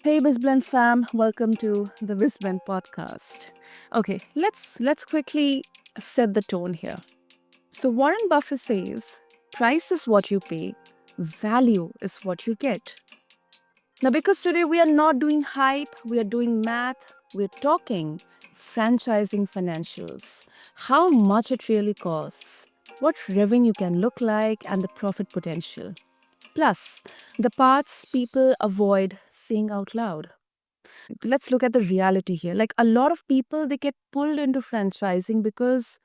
Hey BizBlend fam, welcome to the BizBlend Podcast. Okay, let's quickly set the tone here. So Warren Buffett says, price is what you pay, value is what you get. Now because today we are not doing hype, we are doing math, we're talking franchising financials, how much it really costs, what revenue can look like and the profit potential. Plus, the parts people avoid saying out loud. Let's look at the reality here. Like a lot of people, they get pulled into franchising because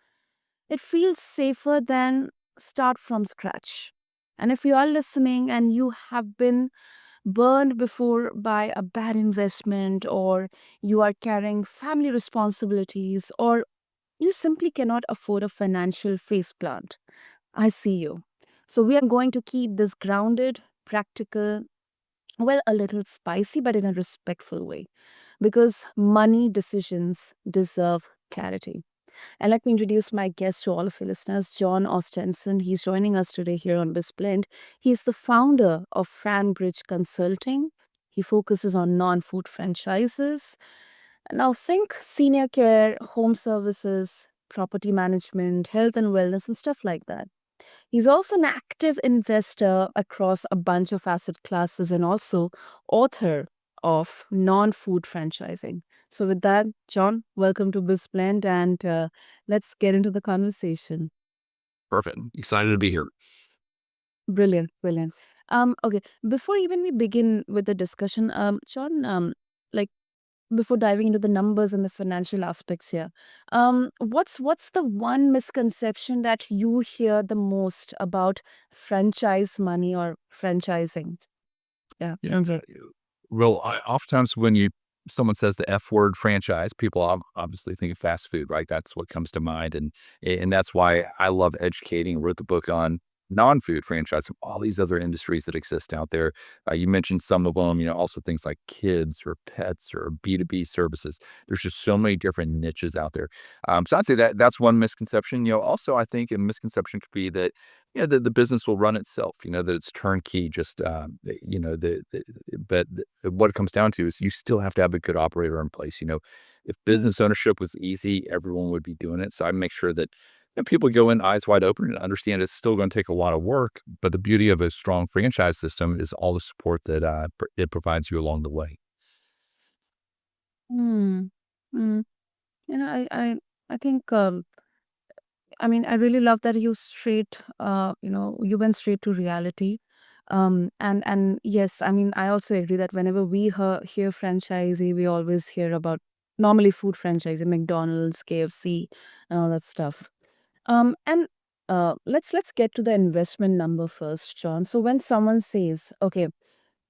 it feels safer than start from scratch. And if you are listening and you have been burned before by a bad investment, or you are carrying family responsibilities, or you simply cannot afford a financial face plant, I see you. So we are going to keep this grounded, practical, well, a little spicy, but in a respectful way because money decisions deserve clarity. And let me introduce my guest to all of you listeners, Jon Ostenson. He's joining us today here on BizBlend. He's the founder of FranBridge Consulting. He focuses on non-food franchises. Now think senior care, home services, property management, health and wellness, and stuff like that. He's also an active investor across a bunch of asset classes and also author of non-food franchising. So with that, Jon, welcome to BizBlend and let's get into the conversation. Perfect. Excited to be here. Brilliant, brilliant. Okay, before even we begin with the discussion, Jon, like before diving into the numbers and the financial aspects here, what's the one misconception that you hear the most about franchise money or franchising? Yeah. Yeah. Well, oftentimes when someone says the F word franchise, people obviously think of fast food, right? That's what comes to mind, and that's why I love educating. Wrote the book on non-food franchise and all these other industries that exist out there. You mentioned some of them, also things like kids or pets or B2B services. There's just so many different niches out there. So I'd say that's one misconception. Also I think a misconception could be that the business will run itself, that it's turnkey, just, but what it comes down to is you still have to have a good operator in place. If Mm. business ownership was easy, everyone would be doing it. So I make sure that people go in eyes wide open and understand it's still going to take a lot of work. But the beauty of a strong franchise system is all the support that it provides you along the way. Mm. Mm. You know, I think I mean, I really love that you went straight to reality. And yes, I mean, I also agree that whenever we hear franchisee, we always hear about normally food franchising, McDonald's, KFC, and all that stuff. And let's get to the investment number first, John. So when someone says, okay,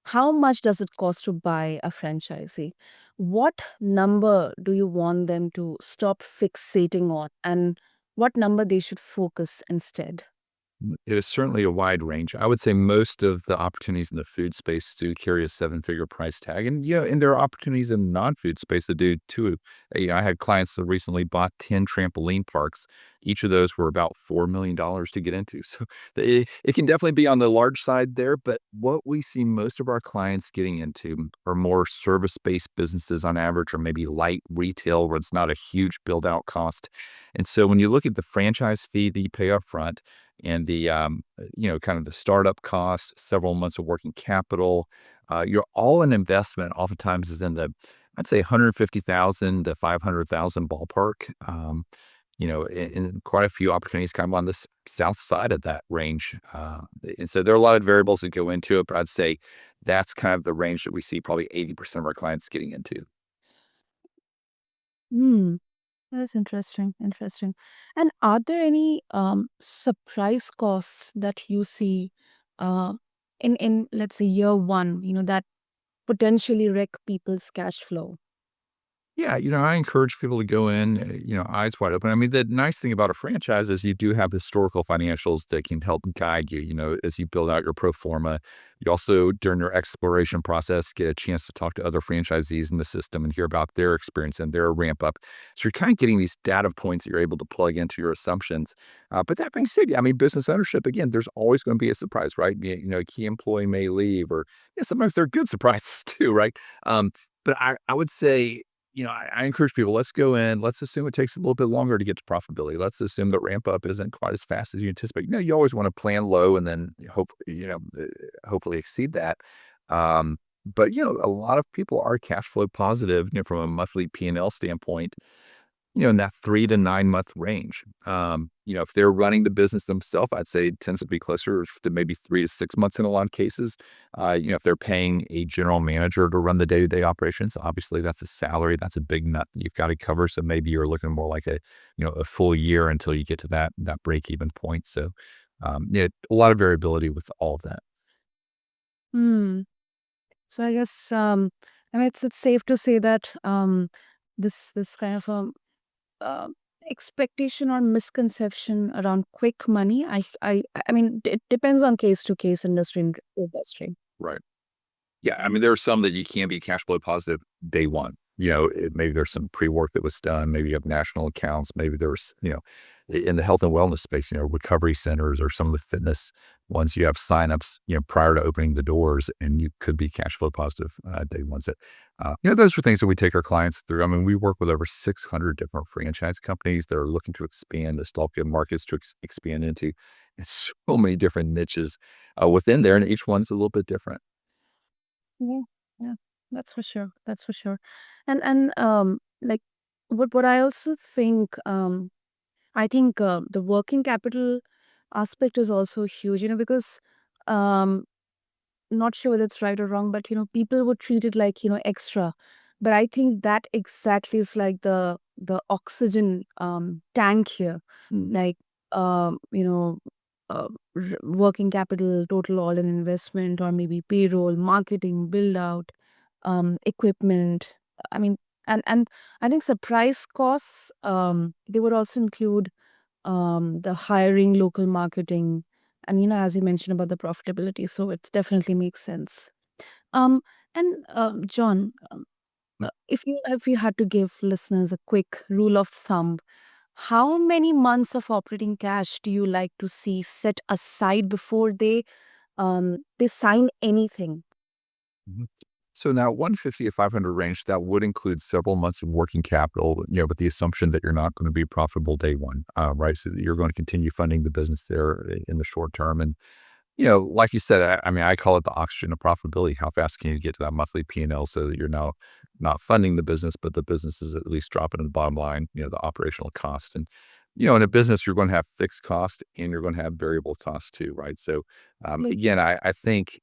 how much does it cost to buy a franchisee? What number do you want them to stop fixating on, and what number they should focus instead? It is certainly a wide range. I would say most of the opportunities in the food space do carry a seven-figure price tag, and there are opportunities in the non-food space that do too. I had clients that recently bought 10 trampoline parks. Each of those were about $4 million to get into. So it can definitely be on the large side there. But what we see most of our clients getting into are more service-based businesses on average, or maybe light retail where it's not a huge build-out cost. And so when you look at the franchise fee that you pay up front, and kind of the startup cost, several months of working capital. Your all-in investment oftentimes is in the, I'd say, 150,000 to 500,000 ballpark. And quite a few opportunities kind of on the south side of that range. And so there are a lot of variables that go into it, but I'd say that's kind of the range that we see probably 80% of our clients getting into. Hmm. That's interesting. Interesting. And are there any surprise costs that you see uh, in let's say year one? You know that potentially wreck people's cash flow. Yeah, I encourage people to go in, eyes wide open. I mean, the nice thing about a franchise is you do have historical financials that can help guide you, as you build out your pro forma. You also, during your exploration process, get a chance to talk to other franchisees in the system and hear about their experience and their ramp up. So you're kind of getting these data points that you're able to plug into your assumptions. But that being said, yeah, I mean, business ownership, again, there's always going to be a surprise, right? A key employee may leave, or sometimes they're good surprises too, right? But I would say, I encourage people, let's go in, let's assume it takes a little bit longer to get to profitability. Let's assume that ramp up isn't quite as fast as you anticipate. You always want to plan low and then hopefully exceed that. But a lot of people are cash flow positive, from a monthly P&L standpoint, in that 3 to 9 month range. If they're running the business themselves, I'd say it tends to be closer to maybe 3 to 6 months in a lot of cases. If they're paying a general manager to run the day-to-day operations, obviously that's a salary. That's a big nut that you've got to cover. So maybe you're looking more like a full year until you get to that break-even point. So, a lot of variability with all of that. Hmm. So I guess I mean it's safe to say that this kind of a uh, expectation or misconception around quick money. I mean it depends on case to case, industry to industry. Right. Yeah, I mean, there are some that you can be cash flow positive day one. Maybe there's some pre-work that was done. Maybe you have national accounts. Maybe there's, in the health and wellness space, recovery centers or some of the fitness ones, you have signups, prior to opening the doors, and you could be cash flow positive day ones. That, those are things that we take our clients through. I mean, we work with over 600 different franchise companies that are looking to expand the stalk markets to expand into. And so many different niches within there, and each one's a little bit different. Yeah, yeah, that's for sure. That's for sure. And like what I also think I think the working capital aspect is also huge, because um not sure whether it's right or wrong, but people would treat it like, extra. But I think that exactly is like the oxygen tank here. Like working capital, total all in investment, or maybe payroll, marketing, build out, equipment. I mean, and I think surprise costs, they would also include the hiring, local marketing, and as you mentioned about the profitability, so it definitely makes sense. Um, and John, if you had to give listeners a quick rule of thumb, how many months of operating cash do you like to see set aside before they sign anything? Mhm. So now 150 to 500 range, that would include several months of working capital, with the assumption that you're not going to be profitable day one, right? So that you're going to continue funding the business there in the short term. And, like you said, I mean, I call it the oxygen of profitability. How fast can you get to that monthly P&L so that you're now not funding the business, but the business is at least dropping to the bottom line, the operational cost. And, in a business, you're going to have fixed cost and you're going to have variable cost too, right? So, again, I think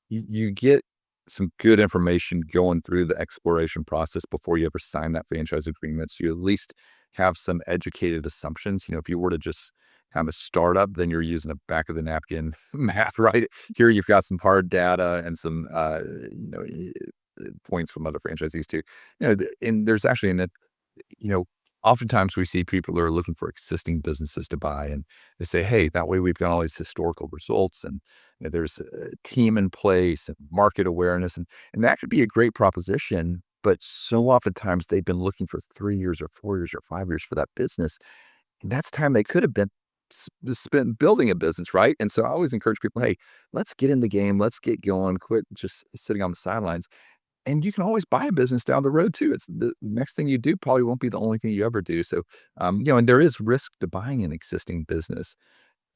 you get some good information going through the exploration process before you ever sign that franchise agreement. So you at least have some educated assumptions. If you were to just have a startup, then you're using a back of the napkin math, right? Here you've got some hard data and some, points from other franchisees too. And there's actually you know, oftentimes we see people who are looking for existing businesses to buy, and they say, "Hey, that way we've got all these historical results, and there's a team in place and market awareness, and that could be a great proposition." But so oftentimes they've been looking for 3 years or 4 years or 5 years for that business, and that's time they could have been spent building a business, right? And so I always encourage people, "Hey, let's get in the game, let's get going, quit just sitting on the sidelines." And you can always buy a business down the road too. It's the next thing you do probably won't be the only thing you ever do. So, and there is risk to buying an existing business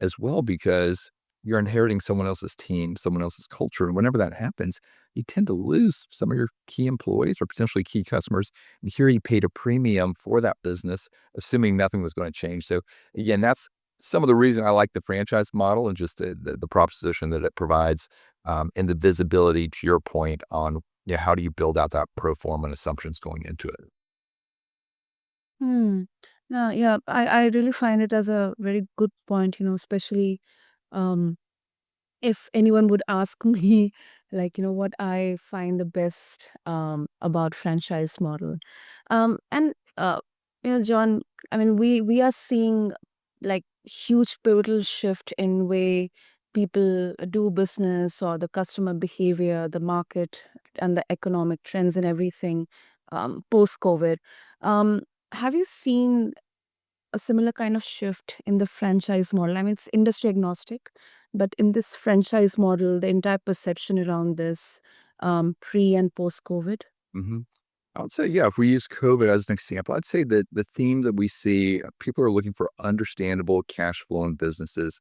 as well because you're inheriting someone else's team, someone else's culture. And whenever that happens, you tend to lose some of your key employees or potentially key customers. And here you paid a premium for that business, assuming nothing was going to change. So again, that's some of the reason I like the franchise model and just the proposition that it provides, and the visibility to your point on, yeah, how do you build out that pro forma and assumptions going into it? Hmm. Yeah, I really find it as a very good point, especially um, if anyone would ask me, like, what I find the best about franchise model. And John, I mean, we are seeing like huge pivotal shift in way people do business, or the customer behavior, the market, and the economic trends and everything post COVID. Um, have you seen a similar kind of shift in the franchise model? I mean, it's industry agnostic, but in this franchise model, the entire perception around this pre and post COVID. Mhm. I would say, yeah, if we use COVID as an example, I'd say that the theme that we see, people are looking for understandable cash flowing businesses,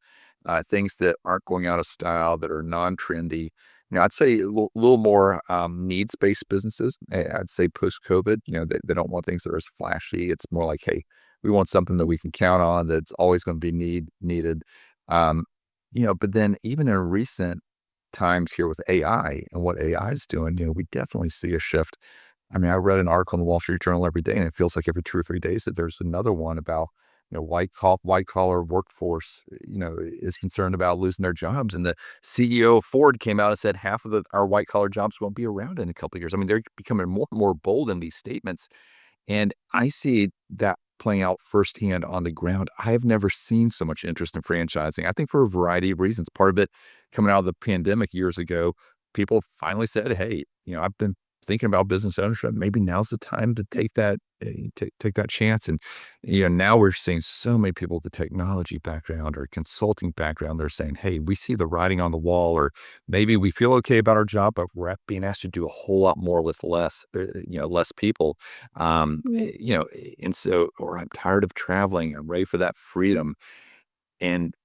things that aren't going out of style, that are non-trendy. I'd say a little more needs-based businesses. I'd say post-COVID, they don't want things that are as flashy. It's more like, hey, we want something that we can count on, that's always going to be needed. Um, but then even in recent times here with AI and what AI is doing, we definitely see a shift. I mean, I read an article in the Wall Street Journal every day, and it feels like every 2 or 3 days that there's another one about, white collar workforce, is concerned about losing their jobs. And the CEO of Ford came out and said half of our white collar jobs won't be around in a couple of years. I mean, they're becoming more and more bold in these statements. And I see that playing out firsthand on the ground. I have never seen so much interest in franchising. I think for a variety of reasons. Part of it coming out of the pandemic years ago, people finally said, "Hey, I've been thinking about business ownership. Maybe now's the time to take take that chance." And now we're seeing so many people with the technology background or consulting background. They're saying, "Hey, we see the writing on the wall," or maybe we feel okay about our job, but we're being asked to do a whole lot more with less people. Yeah. And so, or I'm tired of traveling. I'm ready for that freedom. And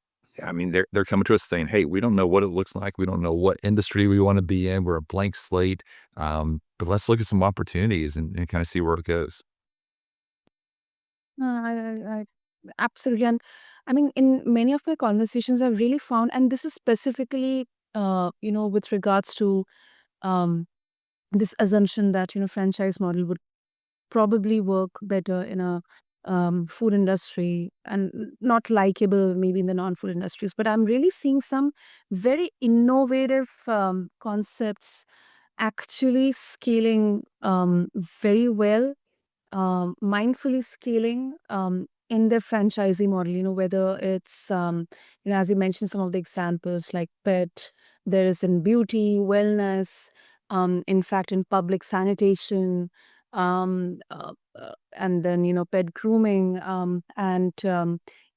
I mean, they're coming to us saying, "Hey, we don't know what it looks like. We don't know what industry we want to be in. We're a blank slate. But let's look at some opportunities and kind of see where it goes." No, I absolutely. And I mean, in many of my conversations, I've really found, and this is specifically, with regards to um, this assumption that, franchise model would probably work better in a food industry and not likable maybe in the non-food industries. But I'm really seeing some very innovative concepts actually scaling very well, mindfully scaling in their franchisee model, whether it's, as you mentioned, some of the examples like pet, there is in beauty, wellness, in fact, in public sanitation, and then, pet grooming, and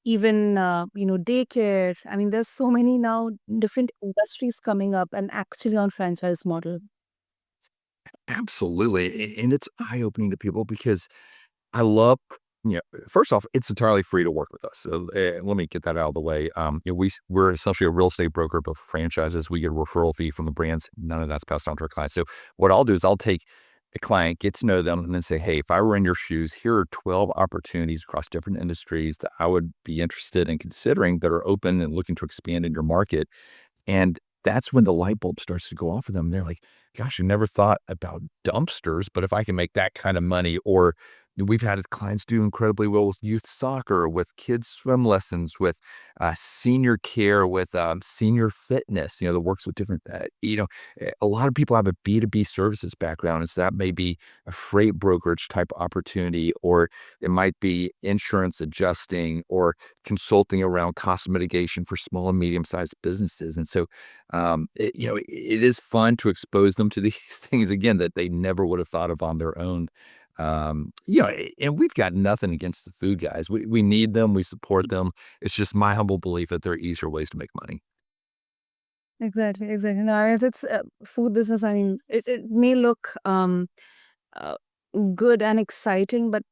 even, daycare. I mean, there's so many now different industries coming up and actually on franchise model. Absolutely. And it's eye opening to people because I love, first off, it's entirely free to work with us. So let me get that out of the way. We're essentially a real estate broker, but for franchises, we get a referral fee from the brands. None of that's passed on to our clients. So what I'll do is I'll take a client, get to know them, and then say, "Hey, if I were in your shoes, here are 12 opportunities across different industries that I would be interested in considering that are open and looking to expand in your market." And that's when the light bulb starts to go off for them. They're like, "Gosh, I never thought about dumpsters, but if I can make that kind of money," or we've had clients do incredibly well with youth soccer, with kids swim lessons, with senior care, with senior fitness, that works with different, a lot of people have a B2B services background. And so that may be a freight brokerage type opportunity, or it might be insurance adjusting or consulting around cost mitigation for small and medium sized businesses. And so, it is fun to expose them to these things again that they never would have thought of on their own. And we've got nothing against the food guys. We need them. We support them. It's just my humble belief that there are easier ways to make money. Exactly, exactly. No, I mean, it's food business. I mean, it may look uh, good and exciting, but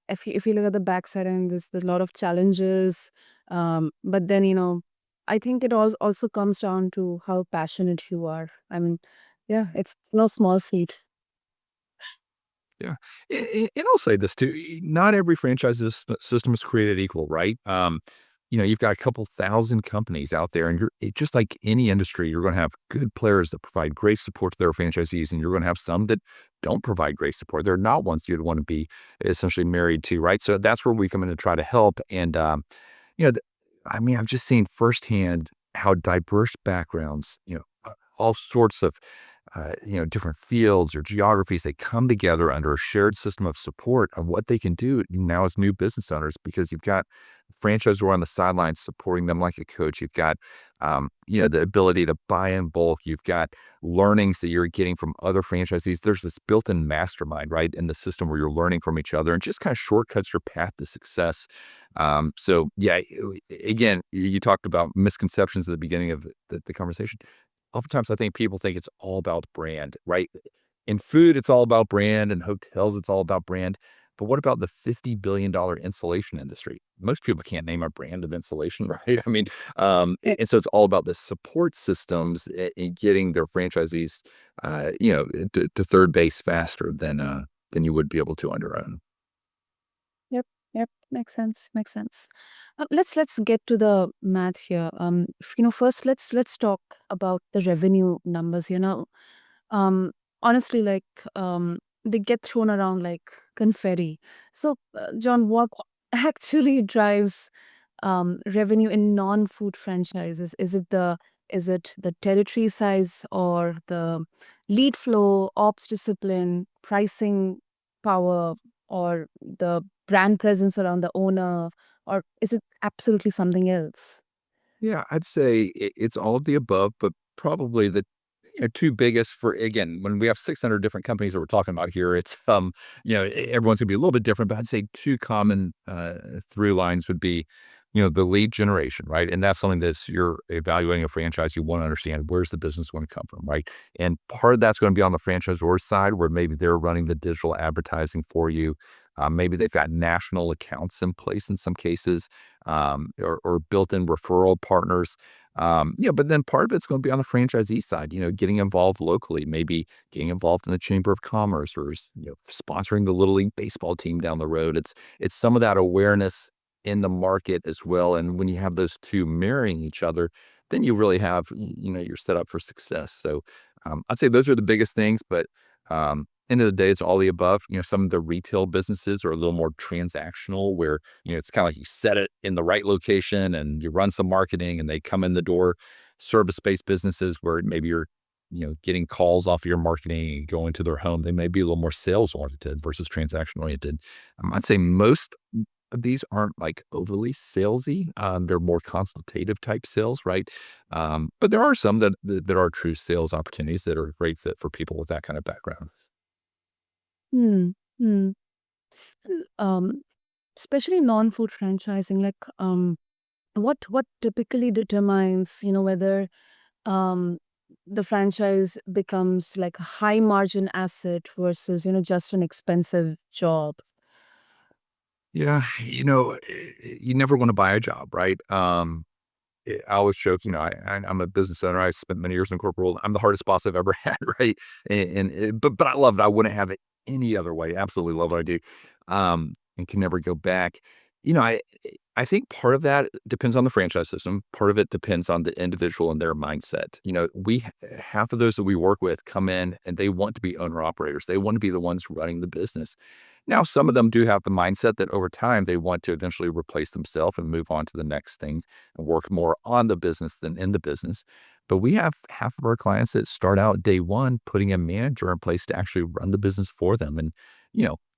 if you look at the backside, and there's a lot of challenges. But then, I think it also comes down to how passionate you are. I mean, yeah, it's no small feat. Yeah. And I'll say this too, not every franchise system is created equal, right? You've got a couple thousand companies out there, and just like any industry, you're going to have good players that provide great support to their franchisees, and you're going to have some that don't provide great support. They're not ones you'd want to be essentially married to, right? So that's where we come in to try to help. And, you know, th- I mean, I've just seen firsthand how diverse backgrounds, all sorts of, different fields or geographies, they come together under a shared system of support of what they can do now as new business owners because you've got franchisor on the sidelines supporting them like a coach. You've got, the ability to buy in bulk. You've got learnings that you're getting from other franchisees. There's this built-in mastermind, right, in the system where you're learning from each other and just kind of shortcuts your path to success. So yeah, again, you talked about misconceptions at the beginning of the conversation. Oftentimes, I think people think it's all about brand, right? In food, it's all about brand. In hotels, it's all about brand. But what about the $50 billion insulation industry? Most people can't name a brand of insulation, right? I mean, and so it's all about the support systems in getting their franchisees, to third base faster than you would be able to on your own. Yep, yep, makes sense, makes sense. Let's get to the math here. First let's talk about the revenue numbers. Um, honestly, like they get thrown around like confetti. So, John, what actually drives revenue in non-food franchises? Is it the territory size or the lead flow, ops discipline, pricing power, or the brand presence around the owner, or is it absolutely something else? Yeah, I'd say it's all of the above, but probably the two biggest for again, when we have 600 different companies that we're talking about here, it's everyone's gonna be a little bit different, but I'd say two common through lines would be, the lead generation, right? And that's something that's you're evaluating a franchise, you want to understand where's the business going to come from, right? And part of that's going to be on the franchisor side, where maybe they're running the digital advertising for you. Maybe they've got national accounts in place in some cases, or built-in referral partners. But then part of it's going to be on the franchisee side, getting involved locally, maybe getting involved in the Chamber of Commerce or, sponsoring the Little League baseball team down the road. It's some of that awareness in the market as well. And when you have those two marrying each other, then you really have, you're set up for success. So I'd say those are the biggest things, but end of the day, it's all the above. Some of the retail businesses are a little more transactional where, it's kind of like you set it in the right location and you run some marketing and they come in the door. Service-based businesses where maybe you're, getting calls off of your marketing and going to their home. They may be a little more sales oriented versus transaction oriented. I'd say most of these aren't like overly salesy. They're more consultative type sales, right? But there are some that are true sales opportunities that are a great fit for people with that kind of background. Hmm. Hmm. Um, especially non-food franchising, like what typically determines, whether um the franchise becomes like a high margin asset versus, just an expensive job. Yeah, you never want to buy a job, right? I always joke, I'm a business owner. I spent many years in corporate world. I'm the hardest boss I've ever had, right? But I love it. I wouldn't have it any other way. Absolutely love what I do, and can never go back. I think part of that depends on the franchise system. Part of it depends on the individual and their mindset. Half of those that we work with come in and they want to be owner operators. They want to be the ones running the business. Now, some of them do have the mindset that over time they want to eventually replace themselves and move on to the next thing and work more on the business than in the business. But we have half of our clients that start out day one putting a manager in place to actually run the business for them. And,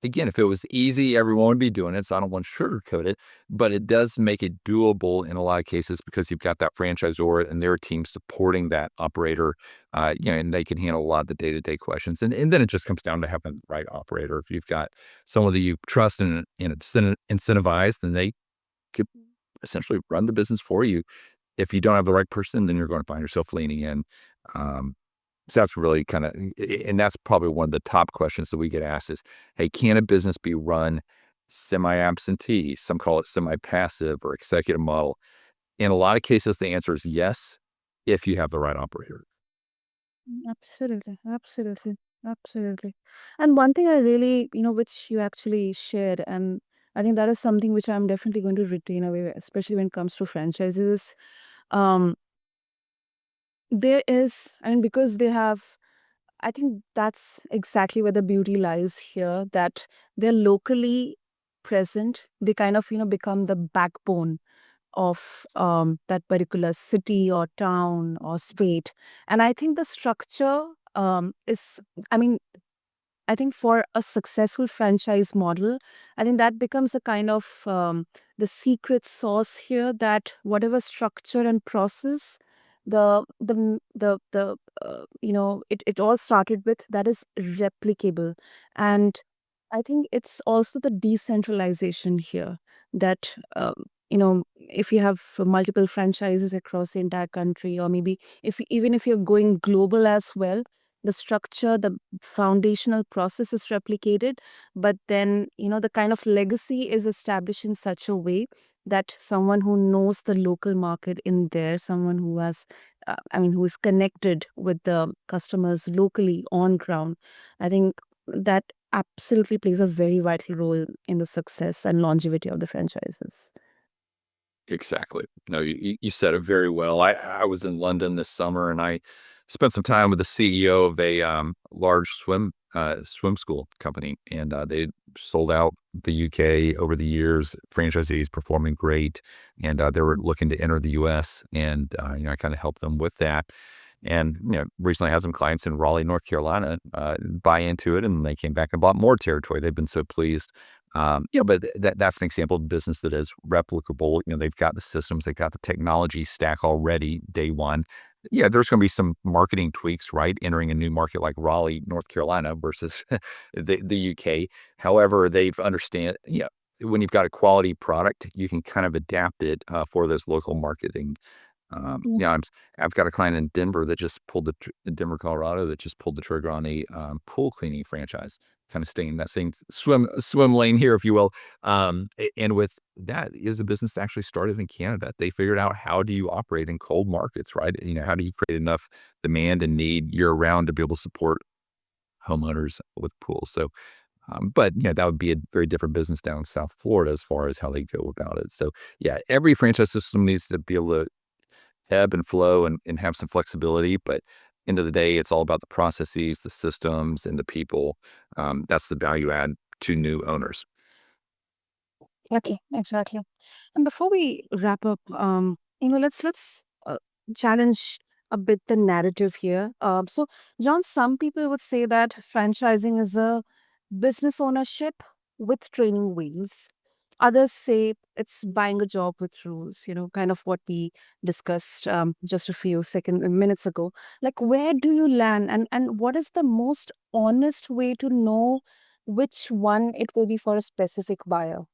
again, if it was easy, everyone would be doing it. So I don't want to sugarcoat it, but it does make it doable in a lot of cases because you've got that franchisor and their team supporting that operator, and they can handle a lot of the day-to-day questions. And then it just comes down to having the right operator. If you've got someone that you trust and incentivize, then they could essentially run the business for you. If you don't have the right person, then you're going to find yourself leaning in. Um, so that's really kind of, and that's probably one of the top questions that we get asked is, hey, can a business be run semi-absentee? Some call it semi-passive or executive model. In a lot of cases, the answer is yes, if you have the right operator. Absolutely, absolutely, absolutely. And one thing I really, which you actually shared, and I think that is something which I'm definitely going to retain away, especially when it comes to franchises. Um, there is, I mean, because they have, I think that's exactly where the beauty lies here, that they're locally present. They kind of, become the backbone of that particular city or town or state. And I think the structure is, I mean, I think for a successful franchise model, I think that becomes a kind of the secret sauce here, that whatever structure and process it all started with, that is replicable. And I think it's also the decentralization here, that if you have multiple franchises across the entire country, or maybe if even if you're going global as well, the structure, the foundational process is replicated, but then the kind of legacy is established in such a way that someone who knows the local market in there, someone who has who is connected with the customers locally on ground, I think that absolutely plays a very vital role in the success and longevity of the franchises. Exactly. No, you said it very well. I was in London this summer, and I spent some time with the CEO of a large swim school company, and they sold out the UK over the years. Franchisees performing great, and they were looking to enter the US, and I kind of helped them with that. And recently had some clients in Raleigh, North Carolina, buy into it, and they came back and bought more territory. They've been so pleased. But that's an example of business that is replicable. They've got the systems, they've got the technology stack already day one. Yeah, there's going to be some marketing tweaks, right? Entering a new market like Raleigh, North Carolina versus the UK. However, they've understand, when you've got a quality product, you can kind of adapt it for those local marketing. Mm. I've got a client in Denver that just pulled in Denver, Colorado, that just pulled the trigger on a pool cleaning franchise, kind of staying in that same swim lane here, if you will. And with that is a business that actually started in Canada. They figured out, how do you operate in cold markets, right? How do you create enough demand and need year round to be able to support homeowners with pools? So, but that would be a very different business down in South Florida as far as how they go about it. So, yeah, every franchise system needs to be able to ebb and flow and have some flexibility. But end of the day, it's all about the processes, the systems, and the people. That's the value add to new owners. Exactly, exactly. And before we wrap up, let's challenge a bit the narrative here. So, John, some people would say that franchising is a business ownership with training wheels. Others say it's buying a job with rules. Kind of what we discussed just a few minutes ago. Like, where do you land, and what is the most honest way to know which one it will be for a specific buyer?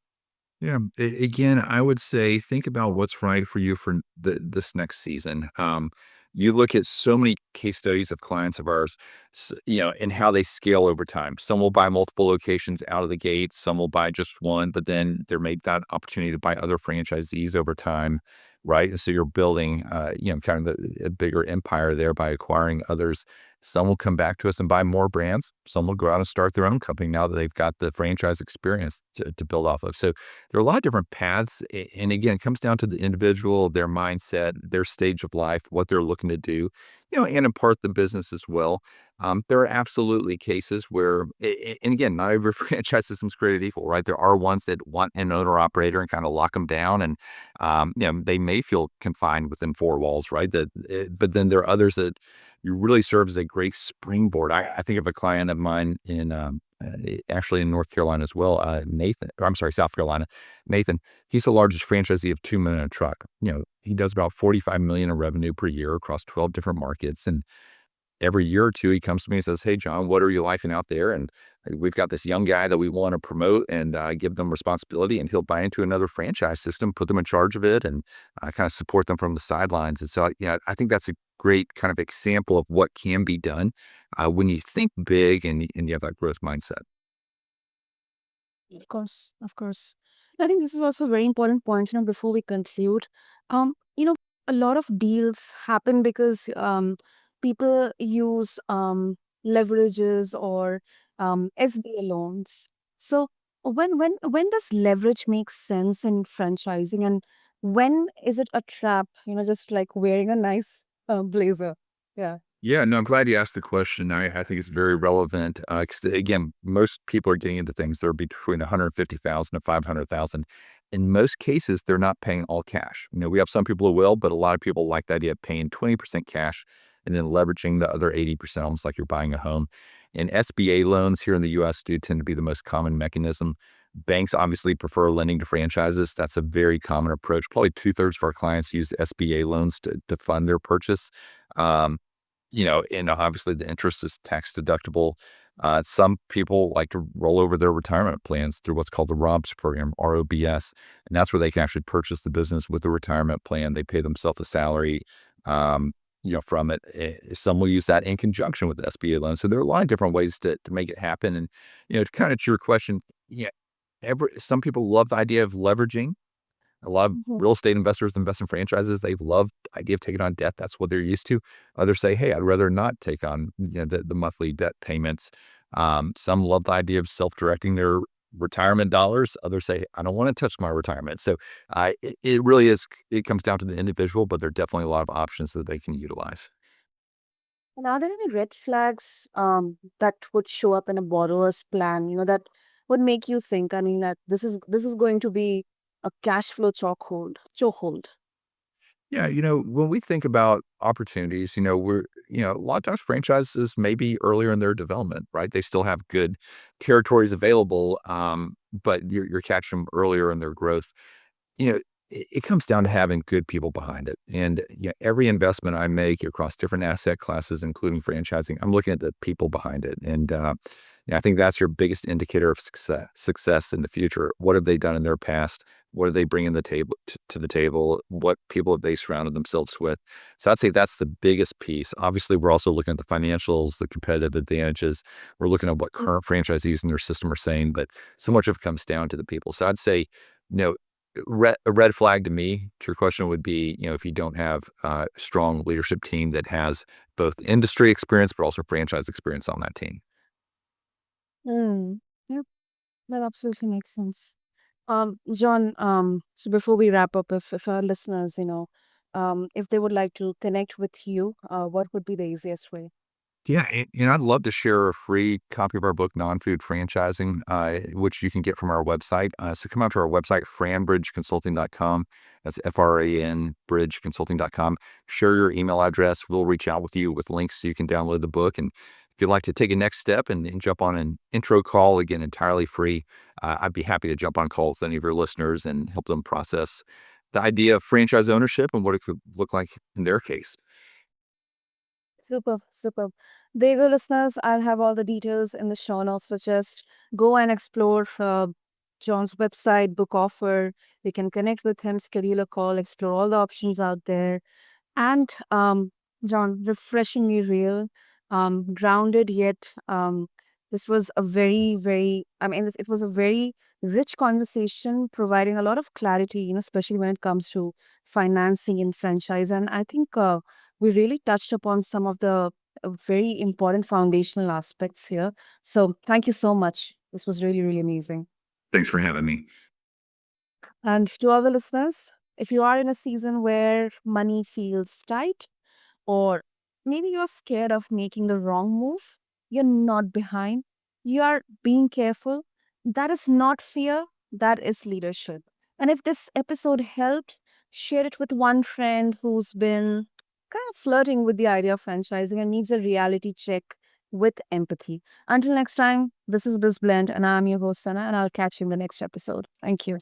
Yeah. Again, I would say think about what's right for you for this next season. You look at so many case studies of clients of ours, and how they scale over time. Some will buy multiple locations out of the gate. Some will buy just one, but then they're made that opportunity to buy other franchisees over time, right? And so you're building, kind of a bigger empire there by acquiring others. Some will come back to us and buy more brands. Some will go out and start their own company now that they've got the franchise experience to build off of. So there are a lot of different paths. And again, it comes down to the individual, their mindset, their stage of life, what they're looking to do, and in part the business as well. There are absolutely cases where, and again, not every franchise system is created equal, right? There are ones that want an owner operator and kind of lock them down, and they may feel confined within four walls, right? But then there are others that you really serve as a great springboard. I think of a client of mine in actually in North Carolina as well, Nathan, or I'm sorry, South Carolina. Nathan, he's the largest franchisee of 2 Men and a Truck. He does about 45 million in revenue per year across 12 different markets. And every year or two, he comes to me and says, "Hey, John, what are you liking out there?" And we've got this young guy that we want to promote and give them responsibility. And he'll buy into another franchise system, put them in charge of it, and kind of support them from the sidelines. And so, I think that's a great kind of example of what can be done when you think big and you have that growth mindset. Of course, of course. I think this is also a very important point, before we conclude. Um, you know, a lot of deals happen because people use leverages or SBA loans. So when does leverage make sense in franchising, and when is it a trap? Just like wearing a nice blazer. Yeah. Yeah, no, I'm glad you asked the question. I think it's very relevant because again, most people are getting into things that are between 150,000 to 500,000. in most cases, they're not paying all cash. We have some people who will, but a lot of people like the idea of paying 20% cash and then leveraging the other 80%, almost like you're buying a home. And SBA loans here in the US do tend to be the most common mechanism. Banks obviously prefer lending to franchises. That's a very common approach. Probably 2/3 of our clients use SBA loans to fund their purchase. Um, and obviously the interest is tax deductible. Some people like to roll over their retirement plans through what's called the ROBS program, ROBS, and that's where they can actually purchase the business with a retirement plan. They pay themselves a salary, um, from it. Some will use that in conjunction with the SBA loan. So there are a lot of different ways to make it happen. And kind of to your question, yeah, some people love the idea of leveraging. A lot of Mhm. real estate investors invest in franchises. They love the idea of taking on debt. That's what they're used to. Others say, "Hey, I'd rather not take on the monthly debt payments." Some love the idea of self-directing their retirement dollars. Others say, "I don't want to touch my retirement." So it really is. It comes down to the individual, but there are definitely a lot of options that they can utilize. And are there any red flags that would show up in a borrower's plan, that would make you think, I mean, that this is going to be a cash flow chokehold? Yeah, when we think about opportunities, a lot of times franchises may be earlier in their development, right? They still have good territories available, but you're catching them earlier in their growth. It comes down to having good people behind it. And every investment I make across different asset classes, including franchising, I'm looking at the people behind it. And I think that's your biggest indicator of success in the future. What have they done in their past? What are they bringing to the table? What people have they surrounded themselves with? So I'd say that's the biggest piece. Obviously, we're also looking at the financials, the competitive advantages. We're looking at what current franchisees in their system are saying, but so much of it comes down to the people. So I'd say, you know, a red flag to me, to your question, would be, if you don't have a strong leadership team that has both industry experience, but also franchise experience on that team. Mm. Yep, that absolutely makes sense. John, so before we wrap up, if our listeners, if they would like to connect with you, what would be the easiest way? Yeah, and I'd love to share a free copy of our book, Non-Food Franchising, which you can get from our website. So come out to our website, FranBridgeConsulting.com. That's FRAN bridgeconsulting.com. Share your email address. We'll reach out with you with links so you can download the book. And if you'd like to take a next step and jump on an intro call, again, entirely free, I'd be happy to jump on calls with any of your listeners and help them process the idea of franchise ownership and what it could look like in their case. Super, super. There you go, listeners. I'll have all the details in the show notes. So just go and explore John's website, book offer. You can connect with him, schedule a call, explore all the options out there. And John, refreshingly real, grounded yet. This was a very, very, I mean, it was a very rich conversation, providing a lot of clarity, especially when it comes to financing and franchise. And I think we really touched upon some of the very important foundational aspects here. So thank you so much. This was really, really amazing. Thanks for having me. And to all the listeners, if you are in a season where money feels tight, or maybe you're scared of making the wrong move, you're not behind, you are being careful. That is not fear, that is leadership. And if this episode helped, share it with one friend who's been kind of flirting with the idea of franchising and needs a reality check with empathy. Until next time, this is BizBlend, and I'm your host, Sana, and I'll catch you in the next episode. Thank you.